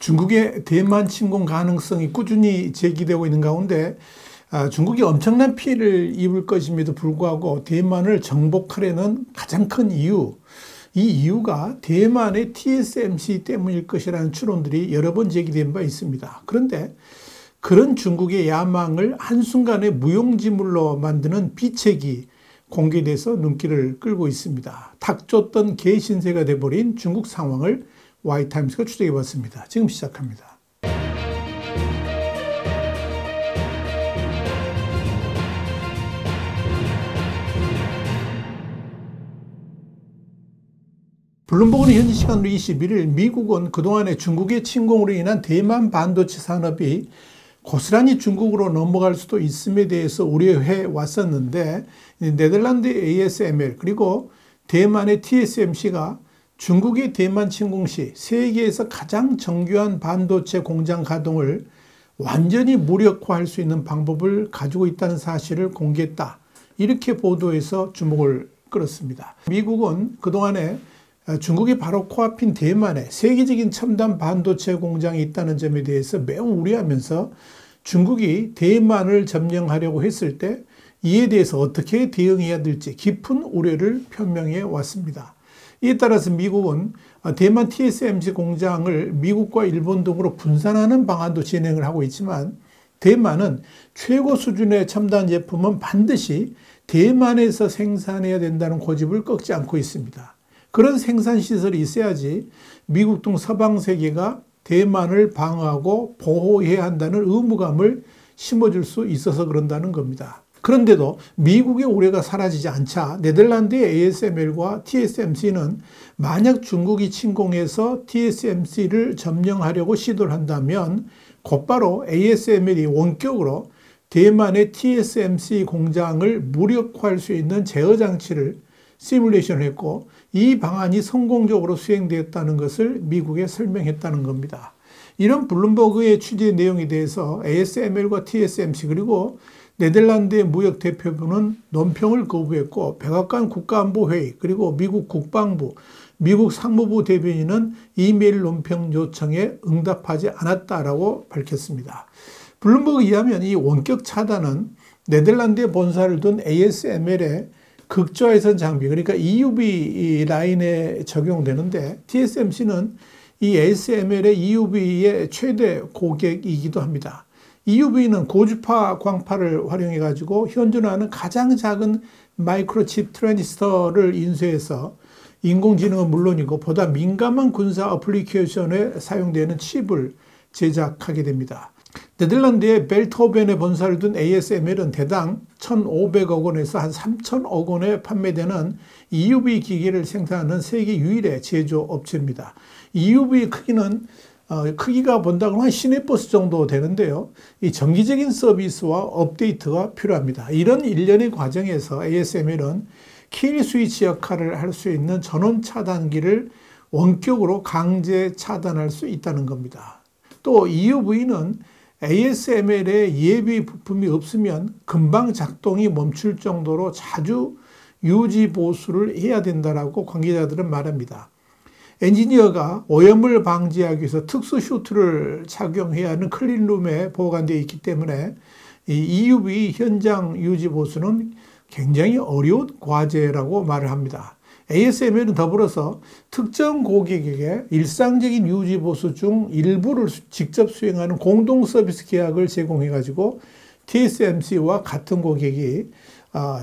중국의 대만 침공 가능성이 꾸준히 제기되고 있는 가운데 중국이 엄청난 피해를 입을 것임에도 불구하고 대만을 정복하려는 가장 큰 이유, 이 이유가 대만의 TSMC 때문일 것이라는 추론들이 여러 번 제기된 바 있습니다. 그런데 그런 중국의 야망을 한순간에 무용지물로 만드는 비책이 공개돼서 눈길을 끌고 있습니다. 탁 쫓던 개 신세가 돼버린 중국 상황을 와이타임스가 추적해 봤습니다. 지금 시작합니다. 블룸버그는 현지 시간으로 21일 미국은 그동안의 중국의 침공으로 인한 대만 반도체 산업이 고스란히 중국으로 넘어갈 수도 있음에 대해서 우려해 왔었는데 네덜란드 ASML 그리고 대만의 TSMC가 중국의 대만 침공 시 세계에서 가장 정교한 반도체 공장 가동을 완전히 무력화할 수 있는 방법을 가지고 있다는 사실을 공개했다. 이렇게 보도해서 주목을 끌었습니다. 미국은 그동안에 중국이 바로 코앞인 대만에 세계적인 첨단 반도체 공장이 있다는 점에 대해서 매우 우려하면서 중국이 대만을 점령하려고 했을 때 이에 대해서 어떻게 대응해야 될지 깊은 우려를 표명해 왔습니다. 이에 따라서 미국은 대만 TSMC 공장을 미국과 일본 등으로 분산하는 방안도 진행을 하고 있지만 대만은 최고 수준의 첨단 제품은 반드시 대만에서 생산해야 된다는 고집을 꺾지 않고 있습니다. 그런 생산시설이 있어야지 미국 등 서방 세계가 대만을 방어하고 보호해야 한다는 의무감을 심어줄 수 있어서 그런다는 겁니다. 그런데도 미국의 우려가 사라지지 않자 네덜란드의 ASML과 TSMC는 만약 중국이 침공해서 TSMC를 점령하려고 시도를 한다면 곧바로 ASML이 원격으로 대만의 TSMC 공장을 무력화할 수 있는 제어 장치를 시뮬레이션을 했고 이 방안이 성공적으로 수행되었다는 것을 미국에 설명했다는 겁니다. 이런 블룸버그의 취재 내용에 대해서 ASML과 TSMC 그리고 네덜란드의 무역대표부는 논평을 거부했고 백악관 국가안보회의 그리고 미국 국방부, 미국 상무부 대변인은 이메일 논평 요청에 응답하지 않았다라고 밝혔습니다. 블룸버그에 의하면 이 원격 차단은 네덜란드에 본사를 둔 ASML의 극저화선 장비, 그러니까 EUV 라인에 적용되는데 TSMC는 이 ASML의 EUV의 최대 고객이기도 합니다. EUV는 고주파 광파를 활용해 가지고 현존하는 가장 작은 마이크로칩 트랜지스터를 인쇄해서 인공지능은 물론이고 보다 민감한 군사 어플리케이션에 사용되는 칩을 제작하게 됩니다. 네덜란드의 벨트호벤에 본사를 둔 ASML은 대당 1,500억 원에서 한 3,000억 원에 판매되는 EUV 기기를 생산하는 세계 유일의 제조업체입니다. EUV 크기가 본다고 한 시내버스 정도 되는데요. 이 정기적인 서비스와 업데이트가 필요합니다. 이런 일련의 과정에서 ASML은 킬 스위치 역할을 할 수 있는 전원 차단기를 원격으로 강제 차단할 수 있다는 겁니다. 또 EUV는 ASML에 예비 부품이 없으면 금방 작동이 멈출 정도로 자주 유지 보수를 해야 된다라고 관계자들은 말합니다. 엔지니어가 오염을 방지하기 위해서 특수 슈트를 착용해야 하는 클린룸에 보관되어 있기 때문에 이 EUV 현장 유지 보수는 굉장히 어려운 과제라고 말을 합니다. ASML은 더불어서 특정 고객에게 일상적인 유지 보수 중 일부를 직접 수행하는 공동 서비스 계약을 제공해 가지고 TSMC와 같은 고객이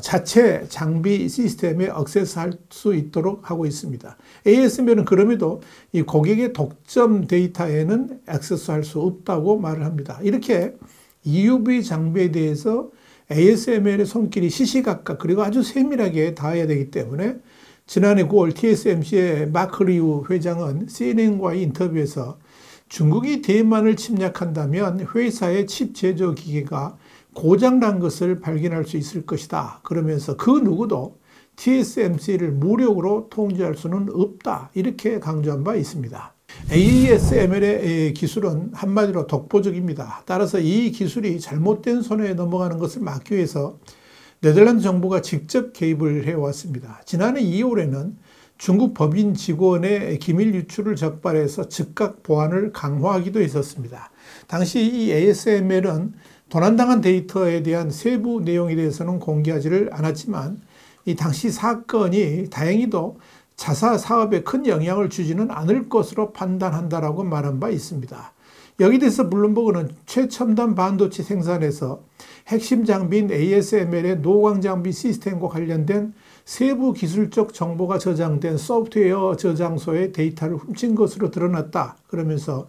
자체 장비 시스템에 액세스할 수 있도록 하고 있습니다. ASML은 그럼에도 이 고객의 독점 데이터에는 액세스할 수 없다고 말을 합니다. 이렇게 EUV 장비에 대해서 ASML의 손길이 시시각각 그리고 아주 세밀하게 닿아야 되기 때문에 지난해 9월 TSMC의 마크 리우 회장은 CNN과의 인터뷰에서 중국이 대만을 침략한다면 회사의 칩 제조 기계가 고장난 것을 발견할 수 있을 것이다. 그러면서 그 누구도 TSMC를 무력으로 통제할 수는 없다. 이렇게 강조한 바 있습니다. ASML의 기술은 한마디로 독보적입니다. 따라서 이 기술이 잘못된 손에 넘어가는 것을 막기 위해서 네덜란드 정부가 직접 개입을 해왔습니다. 지난해 2월에는 중국 법인 직원의 기밀 유출을 적발해서 즉각 보안을 강화하기도 했었습니다. 당시 이 ASML은 도난당한 데이터에 대한 세부 내용에 대해서는 공개하지를 않았지만 이 당시 사건이 다행히도 자사 사업에 큰 영향을 주지는 않을 것으로 판단한다라고 말한 바 있습니다. 여기 대해서 블룸버그는 최첨단 반도체 생산에서 핵심 장비인 ASML의 노광 장비 시스템과 관련된 세부 기술적 정보가 저장된 소프트웨어 저장소의 데이터를 훔친 것으로 드러났다. 그러면서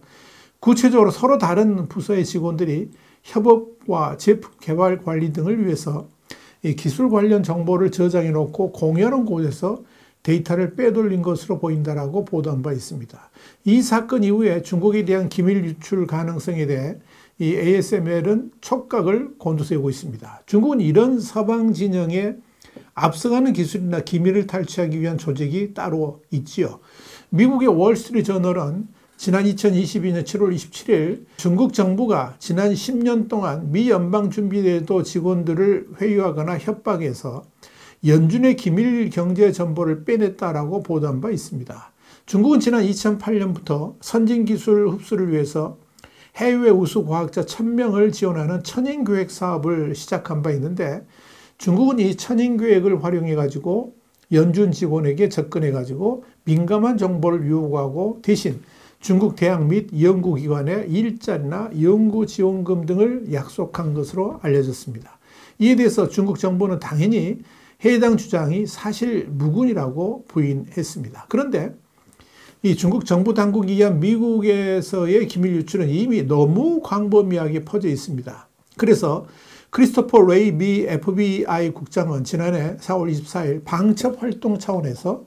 구체적으로 서로 다른 부서의 직원들이 협업과 제품 개발 관리 등을 위해서 이 기술 관련 정보를 저장해 놓고 공유하는 곳에서 데이터를 빼돌린 것으로 보인다라고 보도한 바 있습니다. 이 사건 이후에 중국에 대한 기밀 유출 가능성에 대해 이 ASML은 촉각을 곤두세우고 있습니다. 중국은 이런 서방 진영에 앞서가는 기술이나 기밀을 탈취하기 위한 조직이 따로 있지요. 미국의 월스트리트 저널은 지난 2022년 7월 27일 중국 정부가 지난 10년 동안 미 연방준비제도 직원들을 회유하거나 협박해서 연준의 기밀 경제 정보를 빼냈다라고 보도한 바 있습니다. 중국은 지난 2008년부터 선진기술 흡수를 위해서 해외 우수 과학자 1000명을 지원하는 천인교획 사업을 시작한 바 있는데 중국은 이 천인교획을 활용해 가지고 연준 직원에게 접근해 가지고 민감한 정보를 요구하고 대신 중국 대학 및 연구기관의 일자리나 연구지원금 등을 약속한 것으로 알려졌습니다. 이에 대해서 중국 정부는 당연히 해당 주장이 사실 무근이라고 부인했습니다. 그런데 이 중국 정부 당국에 의한 미국에서의 기밀 유출은 이미 너무 광범위하게 퍼져 있습니다. 그래서 크리스토퍼 레이 미 FBI 국장은 지난해 4월 24일 방첩 활동 차원에서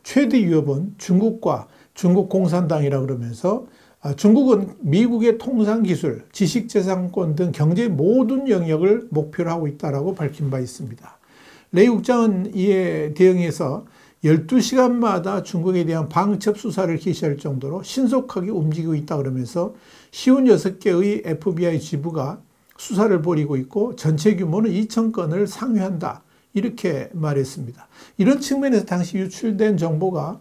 최대 위협은 중국과 중국 공산당이라 그러면서 중국은 미국의 통상기술, 지식재산권 등 경제 모든 영역을 목표로 하고 있다고 밝힌 바 있습니다. 레이 국장은 이에 대응해서 12시간마다 중국에 대한 방첩 수사를 개시할 정도로 신속하게 움직이고 있다 그러면서 56개의 FBI 지부가 수사를 벌이고 있고 전체 규모는 2,000건을 상회한다. 이렇게 말했습니다. 이런 측면에서 당시 유출된 정보가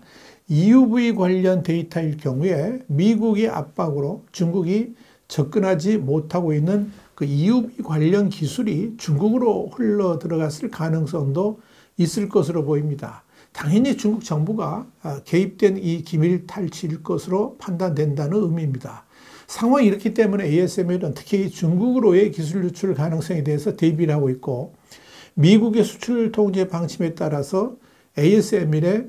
EUV 관련 데이터일 경우에 미국의 압박으로 중국이 접근하지 못하고 있는 그 EUV 관련 기술이 중국으로 흘러 들어갔을 가능성도 있을 것으로 보입니다. 당연히 중국 정부가 개입된 이 기밀 탈취일 것으로 판단된다는 의미입니다. 상황이 이렇기 때문에 ASML은 특히 중국으로의 기술 유출 가능성에 대해서 대비를 하고 있고 미국의 수출 통제 방침에 따라서 ASML의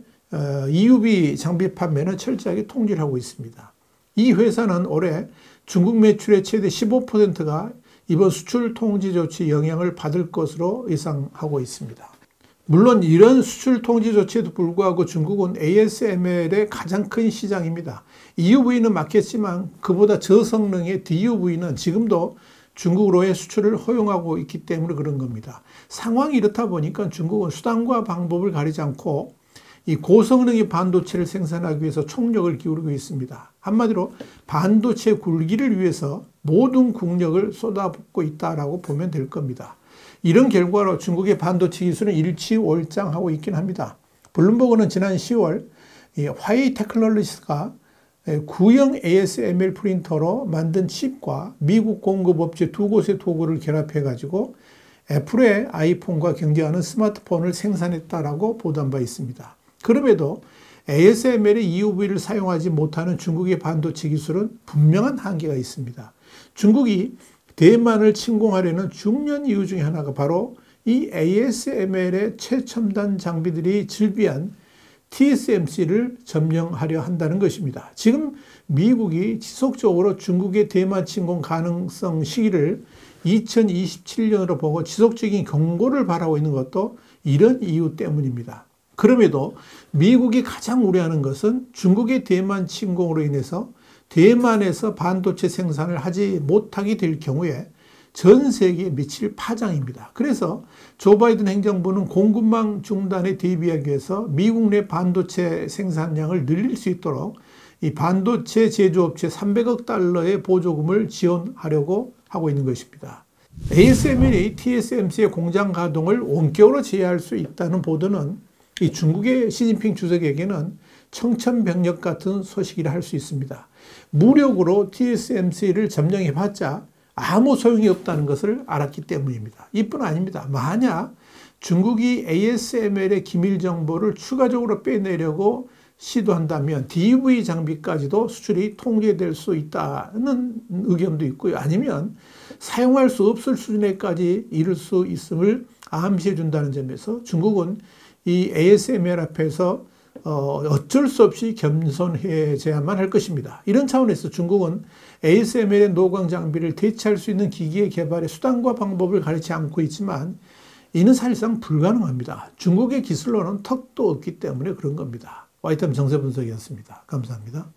EUV 장비 판매는 철저하게 통제를 하고 있습니다. 이 회사는 올해 중국 매출의 최대 15%가 이번 수출 통제 조치 영향을 받을 것으로 예상하고 있습니다. 물론 이런 수출 통제 조치에도 불구하고 중국은 ASML의 가장 큰 시장입니다. EUV는 맞겠지만 그보다 저성능의 DUV는 지금도 중국으로의 수출을 허용하고 있기 때문에 그런 겁니다. 상황이 이렇다 보니까 중국은 수단과 방법을 가리지 않고 이 고성능의 반도체를 생산하기 위해서 총력을 기울이고 있습니다. 한마디로 반도체 굴기를 위해서 모든 국력을 쏟아붓고 있다라고 보면 될 겁니다. 이런 결과로 중국의 반도체 기술은 일취월장하고 있긴 합니다. 블룸버그는 지난 10월 화웨이 테크놀로지스가 구형 ASML 프린터로 만든 칩과 미국 공급업체 두 곳의 도구를 결합해가지고 애플의 아이폰과 경쟁하는 스마트폰을 생산했다라고 보도한 바 있습니다. 그럼에도 ASML의 EUV를 사용하지 못하는 중국의 반도체 기술은 분명한 한계가 있습니다. 중국이 대만을 침공하려는 중요한 이유 중에 하나가 바로 이 ASML의 최첨단 장비들이 즐비한 TSMC를 점령하려 한다는 것입니다. 지금 미국이 지속적으로 중국의 대만 침공 가능성 시기를 2027년으로 보고 지속적인 경고를 바라고 있는 것도 이런 이유 때문입니다. 그럼에도 미국이 가장 우려하는 것은 중국의 대만 침공으로 인해서 대만에서 반도체 생산을 하지 못하게 될 경우에 전 세계에 미칠 파장입니다. 그래서 조 바이든 행정부는 공급망 중단에 대비하기 위해서 미국 내 반도체 생산량을 늘릴 수 있도록 이 반도체 제조업체 300억 달러의 보조금을 지원하려고 하고 있는 것입니다. ASML이 TSMC의 공장 가동을 원격으로 제어할 수 있다는 보도는 이 중국의 시진핑 주석에게는 청천벽력 같은 소식이라 할 수 있습니다. 무력으로 TSMC를 점령해봤자 아무 소용이 없다는 것을 알았기 때문입니다. 이뿐 아닙니다. 만약 중국이 ASML의 기밀 정보를 추가적으로 빼내려고 시도한다면 DV 장비까지도 수출이 통제될 수 있다는 의견도 있고요. 아니면 사용할 수 없을 수준에까지 이를 수 있음을 암시해 준다는 점에서 중국은 이 ASML 앞에서 어쩔 수 없이 겸손해져야만 할 것입니다. 이런 차원에서 중국은 ASML의 노광 장비를 대체할 수 있는 기기의 개발의 수단과 방법을 가리지 않고 있지만 이는 사실상 불가능합니다. 중국의 기술로는 턱도 없기 때문에 그런 겁니다. 와이텀 정세 분석이었습니다. 감사합니다.